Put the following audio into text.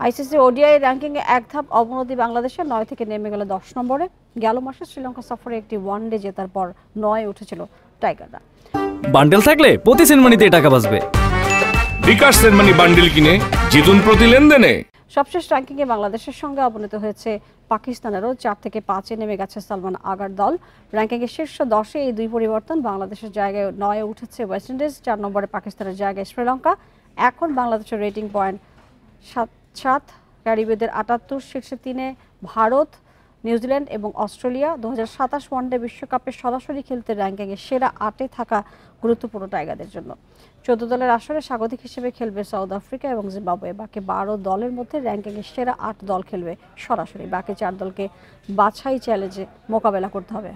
ICC ODI র্যাঙ্কিংয়ে এক ধাপ অবনতি বাংলাদেশের 9 থেকে নেমে গেল 10 নম্বরে। গেল মাসে শ্রীলঙ্কা সফরে একটি ওয়ানডে জেতার পর 9 উঠেছিল টাইগাররা। বান্ডেল থাকলে প্রতি সেনমানিতে টাকা বাঁচবে। বিকাশ সেনমানি বান্ডেল কিনে জিতুন প্রতি লেনদেনে। সবশেষ র্যাঙ্কিংয়ে বাংলাদেশের সঙ্গে অবনতি হয়েছে পাকিস্তানেরও। 4 থেকে 5-এ নেমে গেছে সালমান আগার দল। র্যাঙ্কিংয়ে শীর্ষ 10-এ এই দুই পরিবর্তন। বাংলাদেশের জায়গায় 9-এ উঠেছে ওয়েস্ট ইন্ডিজ, 4 নম্বরে পাকিস্তানের জায়গায় শ্রীলঙ্কা। এখন বাংলাদেশের রেটিং পয়েন্ট 7, ক্যারিবীয়দের 78, শীর্ষে 3-এ ভারত, নিউজিল্যান্ড এবং অস্ট্রেলিয়া। 2027 ওয়ানডে বিশ্বকাপে সরাসরি খেলতে র্যাঙ্কিংয়ে সেরা 8-এ থাকা গুরুত্বপূর্ণ টাইগারদের জন্য। 14 দলের আসরে স্বাগতিক হিসেবে খেলবে সাউথ আফ্রিকা এবং জিম্বাবুয়ে। বাকি 12 দলের মধ্যে র্যাঙ্কিংয়ে সেরা 8 দল খেলবে সরাসরি। বাকি 4 দলকে বাছাই চ্যালেঞ্জে মোকাবেলা করতে হবে।